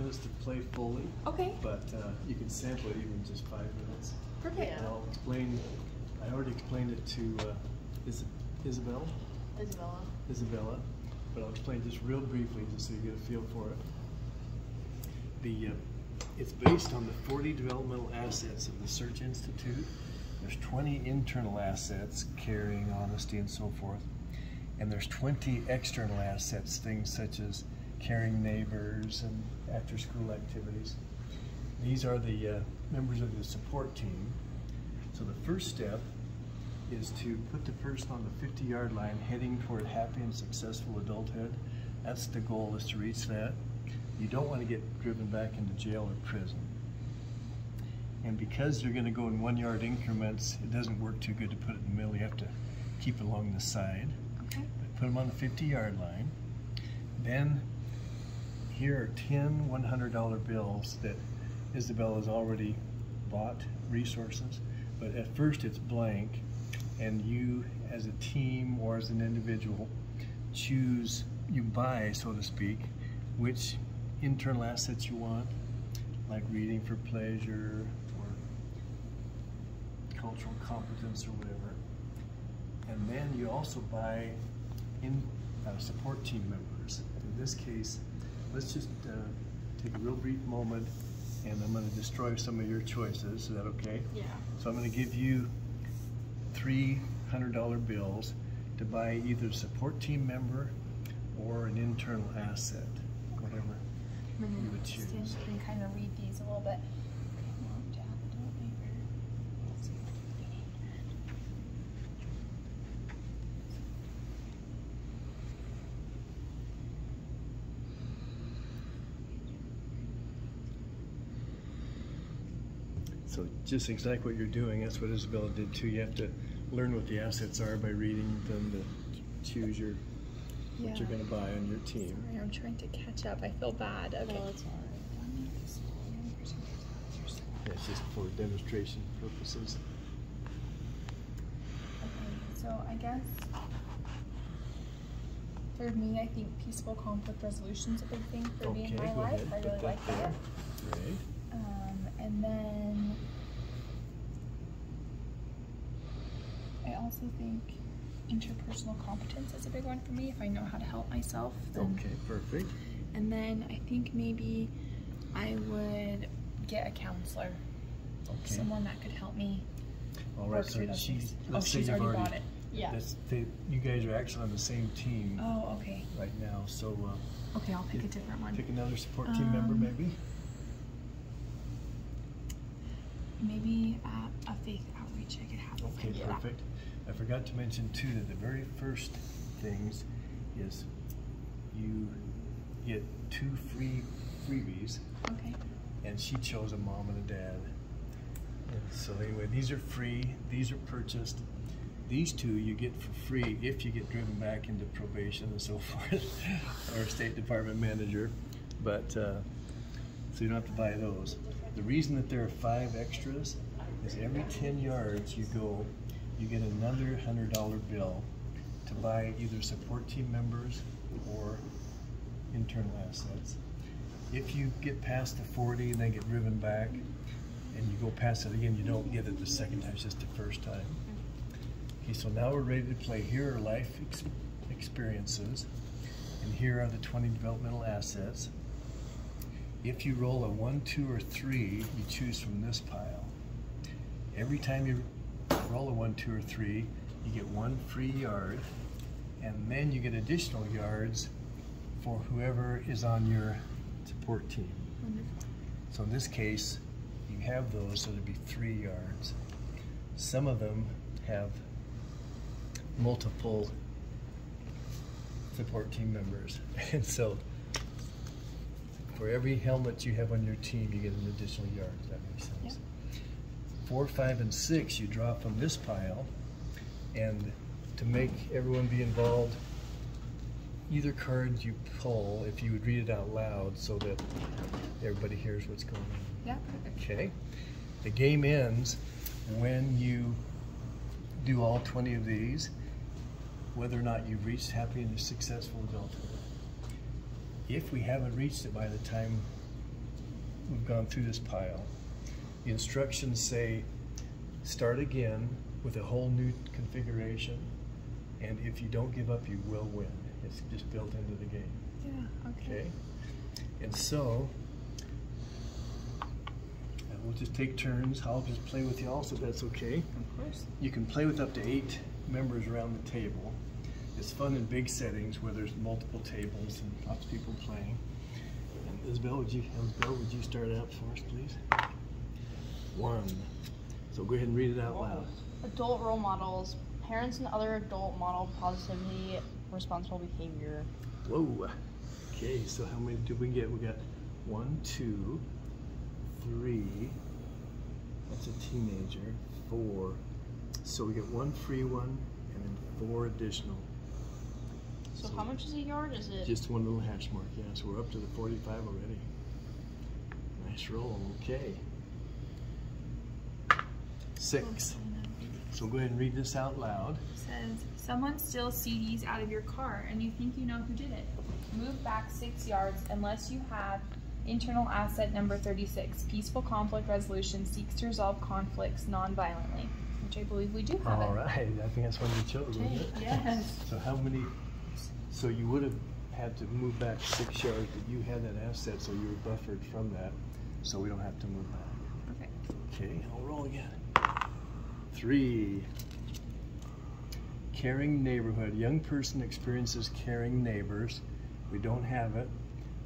minutes to play fully. Okay. But you can sample it even just 5 minutes. Perfect. And I'll explain. I already explained it to Isabella, but I'll explain just real briefly just so you get a feel for it. It's based on the 40 developmental assets of the Search Institute. There's 20 internal assets, caring, honesty, and so forth. And there's 20 external assets, things such as caring neighbors and after-school activities. These are the members of the support team. So the first step is to put the person on the 50-yard line heading toward happy and successful adulthood. That's the goal, is to reach that. You don't want to get driven back into jail or prison. And because you're going to go in 1-yard increments, it doesn't work too good to put it in the middle. You have to keep it along the side. Okay. Put them on the 50-yard line. Then here are 10 $100 bills that Isabella has already bought, resources. But at first it's blank, and you as a team or as an individual choose, you buy, so to speak, which internal assets you want, like reading for pleasure or cultural competence or whatever. And then you also buy support team members. In this case, let's just take a real brief moment, and I'm going to destroy some of your choices. Is that okay? Yeah. So I'm going to give you 3 $100 bills to buy either a support team member or an internal asset, whatever you would choose. You can kind of read these a little bit. So just exactly what you're doing, that's what Isabella did too. You have to learn what the assets are by reading them to choose what you're going to buy on your team. Sorry, I'm trying to catch up. I feel bad. Okay. No, it's all right. Yeah, it's just for demonstration purposes. Okay, so I guess for me, I think peaceful conflict resolution is a big thing for me in my life. I really like that. Right. And then I also think interpersonal competence is a big one for me. If I know how to help myself, then. Okay, perfect. And then I think maybe I would get a counselor, someone that could help me. All right, so she's you've already bought it. Yeah. You guys are actually on the same team. Oh, okay. Right now, so. Okay, I'll pick a different one. Pick another support team member, maybe. Maybe a faith outreach I could have. Okay, perfect. I forgot to mention too that the very first things is you get 2 free freebies. Okay. And she chose a mom and a dad. And so anyway, these are free. These are purchased. These 2 you get for free if you get driven back into probation and so forth, or a State Department manager. But so you don't have to buy those. The reason that there are 5 extras is every 10 yards you go, you get another $100 bill to buy either support team members or internal assets. If you get past the 40 and then get driven back and you go past it again, you don't get it the second time, it's just the first time. Okay, so now we're ready to play. Here are life experiences, and here are the 20 developmental assets. If you roll a 1, 2, or 3, you choose from this pile. Every time you roll a 1, 2, or 3, you get 1 free yard, and then you get additional yards for whoever is on your support team. Wonderful. So in this case, you have those, so there'd be 3 yards. Some of them have multiple support team members, and so for every helmet you have on your team, you get an additional yard. Does that make sense? Yep. 4, 5, and 6 you draw from this pile, and to make everyone be involved, either card you pull, if you would read it out loud so that everybody hears what's going on. Yeah, perfect. Okay. The game ends when you do all 20 of these, whether or not you've reached happy and successful adulthood. If we haven't reached it by the time we've gone through this pile. The instructions say start again with a whole new configuration, and if you don't give up, you will win. It's just built into the game. Yeah, okay. And so, we'll just take turns. I'll just play with y'all, so that's okay. Of course. You can play with up to 8 members around the table. It's fun in big settings where there's multiple tables and lots of people playing. And Isabel, would you start out for us, please? 1. So go ahead and read it out loud. Adult role models. Parents and other adult model positively responsible behavior. Whoa. Okay, so how many did we get? We got 1, 2, 3. That's a teenager. 4. So we get 1 free one and then 4 additional. So how much is a yard? Is it? Just 1 little hash mark, yeah. So we're up to the 45 already. Nice roll, okay. 6. So go ahead and read this out loud. It says, someone steals CDs out of your car and you think you know who did it. Move back 6 yards unless you have internal asset number 36. Peaceful conflict resolution seeks to resolve conflicts non-violently, which I believe we do have. All right, I think that's one you chose, wasn't it? Yes. So how many, so you would have had to move back 6 yards, but you had that asset, so you were buffered from that, so we don't have to move back. Perfect. Okay, I'll roll again. 3. Caring neighborhood. Young person experiences caring neighbors. We don't have it,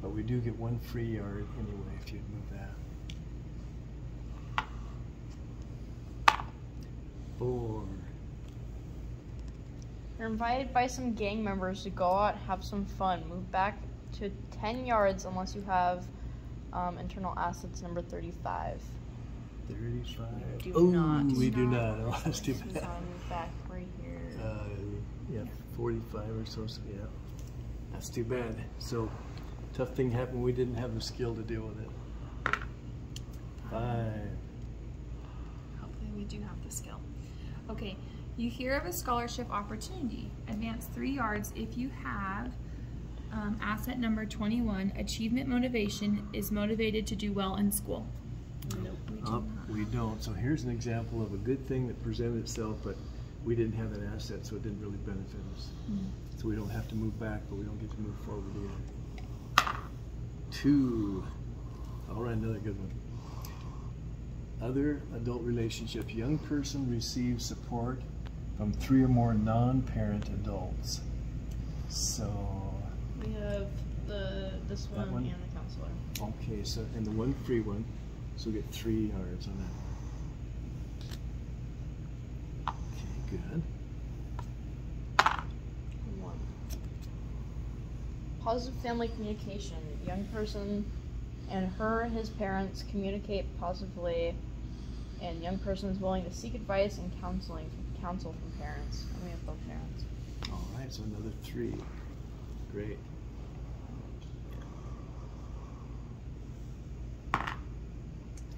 but we do get 1 free yard anyway if you'd move that. 4. You're invited by some gang members to go out, have some fun. Move back to 10 yards unless you have internal assets number 35. 35. Do not. We do not. Oh, that's too So bad. move back right here. Yeah, 45 or so, yeah. That's too bad. So, tough thing happened, we didn't have the skill to deal with it. 5. Hopefully we do have the skill. Okay, you hear of a scholarship opportunity. Advance 3 yards if you have asset number 21. Achievement motivation is motivated to do well in school. Nope, we do not. We don't. So here's an example of a good thing that presented itself, but we didn't have that asset, so it didn't really benefit us. So we don't have to move back, but we don't get to move forward either. 2. All right, another good one. Other adult relationships. Young person receives support from 3 or more non-parent adults. So We have this one, one? and the counselor. okay, so and the 1 free one, so we get 3 yards on that. Okay, good. 1. Positive family communication. Young person and his parents communicate positively, and young person is willing to seek advice and counsel from parents. And we have both parents. All right, so another 3. Great.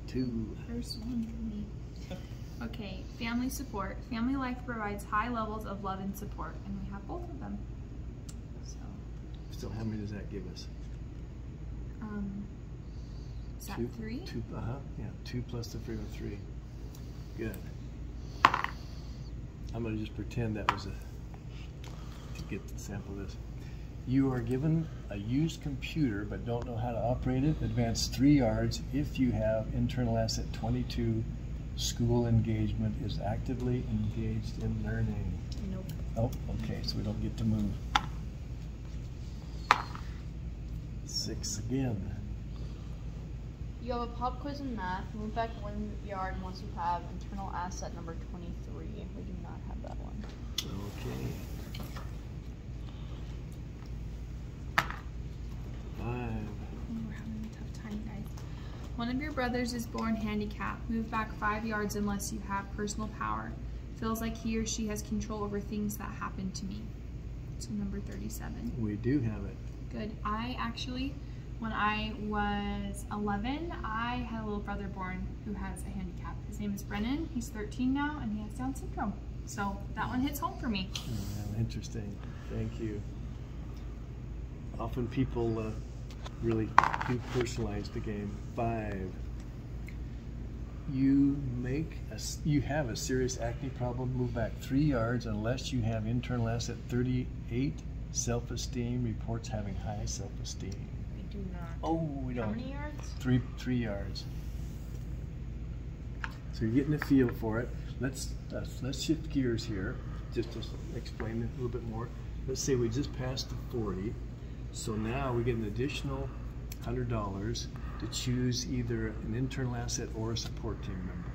2. First one for me. Okay, family support. Family life provides high levels of love and support, and we have both of them. So how many does that give us? Is that 3? 2, yeah, 2 plus the free one, 3. Good. I'm gonna just pretend that was to get the sample of this. You are given a used computer but don't know how to operate it. Advance 3 yards if you have internal asset 22. School engagement is actively engaged in learning. Nope. Oh, okay, so we don't get to move. 6 again. You have a pop quiz in math. Move back 1 yard once you have internal asset number 23. We do not have that one. Okay. 5. We're having a tough time, guys. One of your brothers is born handicapped. Move back 5 yards unless you have personal power. Feels like he or she has control over things that happen to me. So number 37. We do have it. Good. I actually, when I was 11, I had a little brother born who has a handicap. His name is Brennan. He's 13 now, and he has Down syndrome. So that one hits home for me. Yeah, interesting. Thank you. Often people really do personalize the game. 5. You have a serious acne problem, move back 3 yards unless you have internal asset 38, self-esteem, reports having high self-esteem. We do not. Oh, we don't. How many yards? 3 yards. So you're getting a feel for it. Let's shift gears here, just to explain it a little bit more. Let's say we just passed the 40, so now we get an additional $100 to choose either an internal asset or a support team member.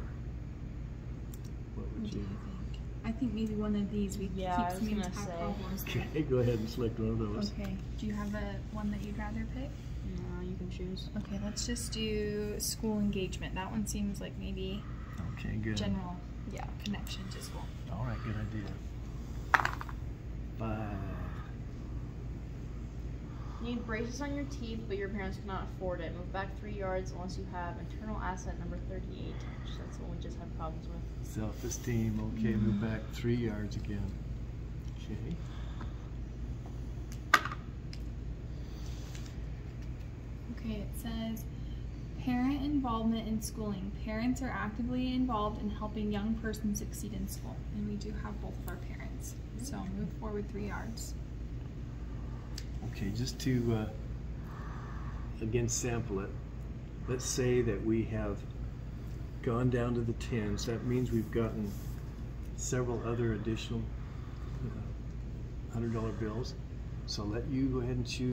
What would you think? I think maybe one of these we Yeah, I keep was some gonna say. problems. Okay, go ahead and select one of those. Okay. Do you have one that you'd rather pick? No, you can choose. Okay, let's just do school engagement. That one seems like maybe Okay, good. general, connection to school. All right, good idea. 5. You need braces on your teeth, but your parents cannot afford it. Move back 3 yards unless you have internal asset number 38. That's the one we just had problems with. Self-esteem, okay, move back 3 yards again. Okay. Okay, it says parent involvement in schooling. Parents are actively involved in helping young persons succeed in school. And we do have both of our parents. So move forward 3 yards. Okay, just to again sample it, let's say that we have gone down to the 10s. That means we've gotten several other additional $100 bills. So let you go ahead and choose